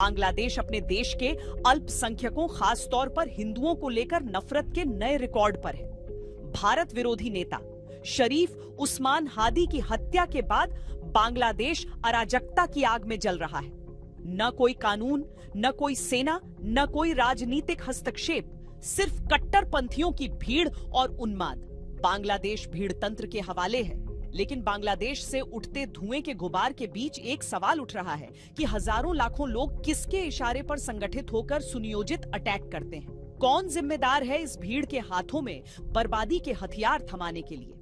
बांग्लादेश अपने देश के अल्पसंख्यकों, खास तौर पर हिंदुओं को लेकर नफरत के नए रिकॉर्ड पर है। भारत विरोधी नेता शरीफ उस्मान हादी की हत्या के बाद बांग्लादेश अराजकता की आग में जल रहा है। न कोई कानून, न कोई सेना, न कोई राजनीतिक हस्तक्षेप, सिर्फ कट्टरपंथियों की भीड़ और उन्माद। बांग्लादेश भीड़ तंत्र के हवाले है, लेकिन बांग्लादेश से उठते धुएं के गुबार के बीच एक सवाल उठ रहा है कि हजारों लाखों लोग किसके इशारे पर संगठित होकर सुनियोजित अटैक करते हैं? कौन जिम्मेदार है इस भीड़ के हाथों में बर्बादी के हथियार थमाने के लिए?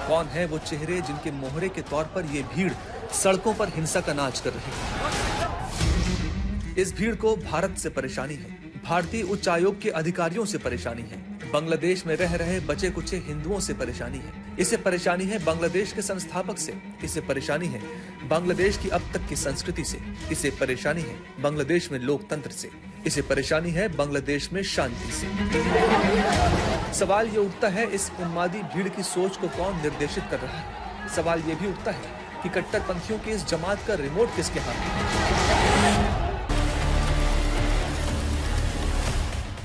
कौन है वो चेहरे जिनके मोहरे के तौर पर ये भीड़ सड़कों पर हिंसा का नाच कर रही है? इस भीड़ को भारत से परेशानी है, भारतीय उच्च आयोग के अधिकारियों से परेशानी है, बांग्लादेश में रह रहे बचे कुचे हिंदुओं से परेशानी है, इसे परेशानी है बांग्लादेश के संस्थापक से, इसे परेशानी है बांग्लादेश की अब तक की संस्कृति से, इसे परेशानी है बांग्लादेश में लोकतंत्र से, इसे परेशानी है बांग्लादेश में शांति से। सवाल ये उठता है, इस उन्मादी भीड़ की सोच को कौन निर्देशित कर रहा है? सवाल ये भी उठता है कि कट्टरपंथियों की इस जमात का रिमोट किसके हाथ में है?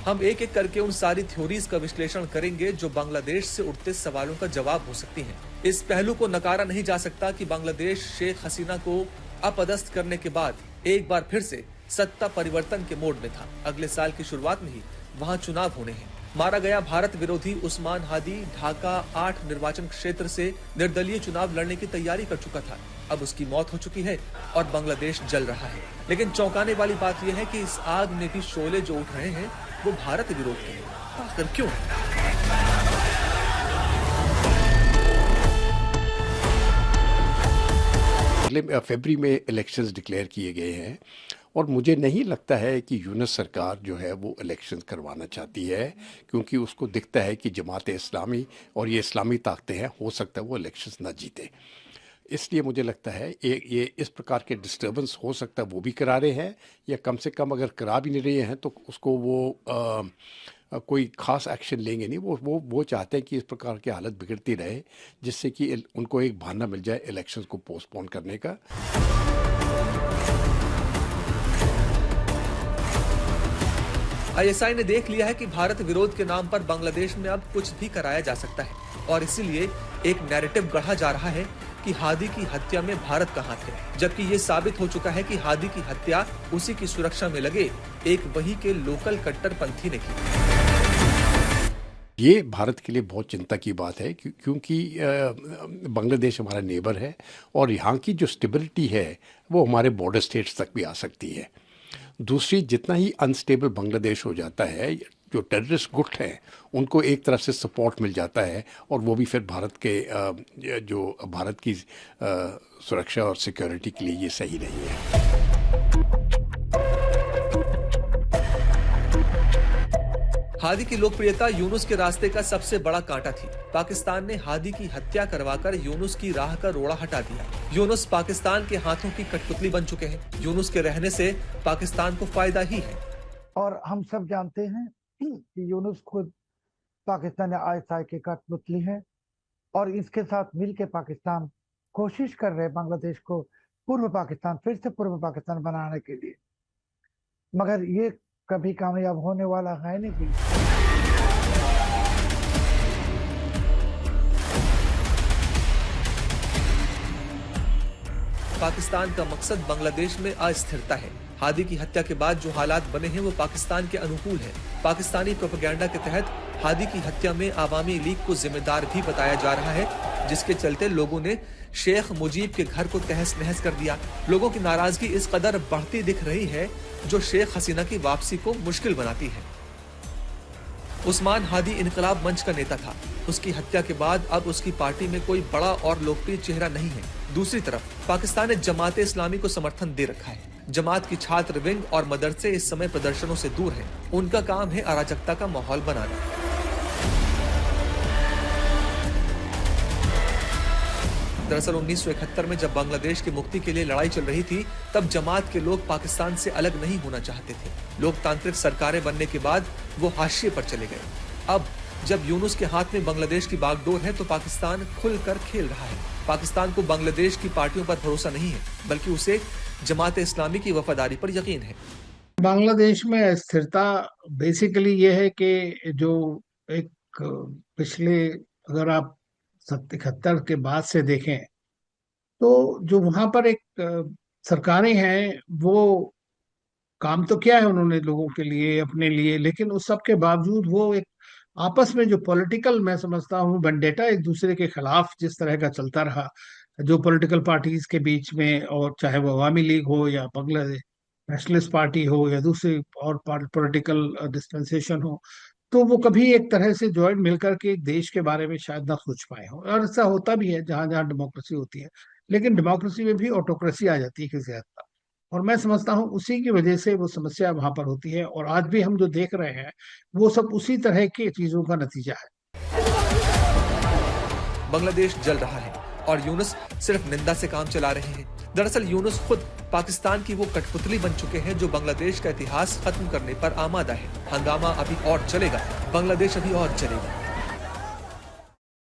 हम एक एक करके उन सारी थ्योरीज का विश्लेषण करेंगे जो बांग्लादेश से उठते सवालों का जवाब हो सकती हैं। इस पहलू को नकारा नहीं जा सकता कि बांग्लादेश शेख हसीना को अपदस्थ करने के बाद एक बार फिर से सत्ता परिवर्तन के मोड में था। अगले साल की शुरुआत में ही वहां चुनाव होने हैं। मारा गया भारत विरोधी उस्मान हादी ढाका 8 निर्वाचन क्षेत्र से निर्दलीय चुनाव लड़ने की तैयारी कर चुका था। अब उसकी मौत हो चुकी है और बांग्लादेश जल रहा है। लेकिन चौंकाने वाली बात यह है कि इस आग में भी शोले जो उठ रहे हैं वो भारत विरोध के हैं। आखिर क्यों? अगले फरवरी में इलेक्शंस डिक्लेयर किए गए हैं और मुझे नहीं लगता है कि यूनुस सरकार जो है वो इलेक्शंस करवाना चाहती है, क्योंकि उसको दिखता है कि जमात इस्लामी और ये इस्लामी ताकतें हैं, हो सकता है वो इलेक्शंस ना जीते। इसलिए मुझे लगता है ये इस प्रकार के डिस्टर्बेंस हो सकता है वो भी करा रहे हैं, या कम से कम अगर करा भी नहीं रहे हैं तो उसको वो कोई खास एक्शन लेंगे नहीं। वो चाहते हैं कि इस प्रकार की हालत बिगड़ती रहे, जिससे कि उनको एक बहाना मिल जाए इलेक्शंस को पोस्टपोन करने का। आईएसआई ने देख लिया है कि भारत विरोध के नाम पर बांग्लादेश में अब कुछ भी कराया जा सकता है और इसीलिए एक नैरेटिव गढ़ा जा रहा है कि हादी की हत्या में भारत का हाथ है, जबकि ये साबित हो चुका है कि हादी की हत्या उसी की सुरक्षा में लगे एक वही के लोकल कट्टरपंथी ने की। ये भारत के लिए बहुत चिंता की बात है, क्योंकि बांग्लादेश हमारा नेबर है और यहाँ की जो स्टेबिलिटी है वो हमारे बॉर्डर स्टेट्स तक भी आ सकती है। दूसरी, जितना ही अनस्टेबल बांग्लादेश हो जाता है, जो टेररिस्ट गुट हैं उनको एक तरफ से सपोर्ट मिल जाता है और वो भी फिर भारत के जो भारत की सुरक्षा और सिक्योरिटी के लिए ये सही नहीं है। हादी की लोकप्रियता यूनुस के रास्ते का सबसे बड़ा कांटा थी। पाकिस्तान ने हादी की हत्या करवाकर यूनुस की राह का रोड़ा हटा दिया। यूनुस पाकिस्तान के हाथों की कठपुतली बन चुके हैं। यूनुस के रहने से पाकिस्तान को फायदा ही है। और हम सब जानते हैं कि यूनुस खुद पाकिस्तान आईएसआई के कठपुतली है और इसके साथ मिलकर पाकिस्तान कोशिश कर रहे हैं बांग्लादेश को पूर्व पाकिस्तान, फिर से पूर्व पाकिस्तान बनाने के लिए, मगर ये कभी कामयाब होने वाला है नहीं। पाकिस्तान का मकसद बांग्लादेश में अस्थिरता है। हादी की हत्या के बाद जो हालात बने हैं वो पाकिस्तान के अनुकूल है। पाकिस्तानी प्रोपेगेंडा के तहत हादी की हत्या में आवामी लीग को जिम्मेदार भी बताया जा रहा है, जिसके चलते लोगों ने शेख मुजीब के घर को तहस नहस कर दिया। लोगों की नाराजगी इस कदर बढ़ती दिख रही है जो शेख हसीना की वापसी को मुश्किल बनाती है। उस्मान हादी इनकलाब मंच का नेता था। उसकी हत्या के बाद अब उसकी पार्टी में कोई बड़ा और लोकप्रिय चेहरा नहीं है। दूसरी तरफ पाकिस्तान ने जमात इस्लामी को समर्थन दे रखा है। जमात की छात्र विंग और मदरसे इस समय प्रदर्शनों से दूर हैं। उनका काम है अराजकता का माहौल बनाना। दरअसल 1971 में जब बांग्लादेश की मुक्ति के लिए लड़ाई चल रही थी, तब जमात के लोग पाकिस्तान से अलग नहीं होना चाहते थे। लोकतांत्रिक सरकारें बनने के बाद वो हाशिए पर चले गए। अब जब यूनुस के हाथ में बांग्लादेश की बागडोर है तो पाकिस्तान खुलकर खेल रहा है। पाकिस्तान को बांग्लादेश की पार्टियों पर भरोसा नहीं है, बल्कि उसे जमात इस्लामी की वफादारी पर यकीन है। बांग्लादेश में अस्थिरता बेसिकली ये है कि जो एक पिछले, अगर आप 71 के बाद से देखें तो जो वहां पर एक सरकारें हैं, वो काम तो किया है उन्होंने लोगों के लिए, अपने लिए, लेकिन उस सब के बावजूद वो एक आपस में जो पॉलिटिकल, मैं समझता हूँ वेंडेटा एक दूसरे के खिलाफ जिस तरह का चलता रहा, जो पॉलिटिकल पार्टीज के बीच में, और चाहे वो अवामी लीग हो या बांग्लादेश नेशनलिस्ट पार्टी हो या दूसरी और पॉलिटिकल डिस्पेंसेशन हो, तो वो कभी एक तरह से ज्वाइंट मिलकर के एक देश के बारे में शायद ना सोच पाए हो। और ऐसा होता भी है जहां जहां डेमोक्रेसी होती है, लेकिन डेमोक्रेसी में भी ऑटोक्रेसी आ जाती है किसी हद तक। और मैं समझता हूँ उसी की वजह से वो समस्या वहां पर होती है, और आज भी हम जो देख रहे हैं वो सब उसी तरह की चीजों का नतीजा है। बांग्लादेश जल रहा है और यूनुस सिर्फ निंदा से काम चला रहे हैं। दरअसल यूनुस खुद पाकिस्तान की वो कठपुतली बन चुके हैं जो बांग्लादेश का इतिहास खत्म करने पर आमादा है। हंगामा अभी और चलेगा, बांग्लादेश अभी और चलेगा।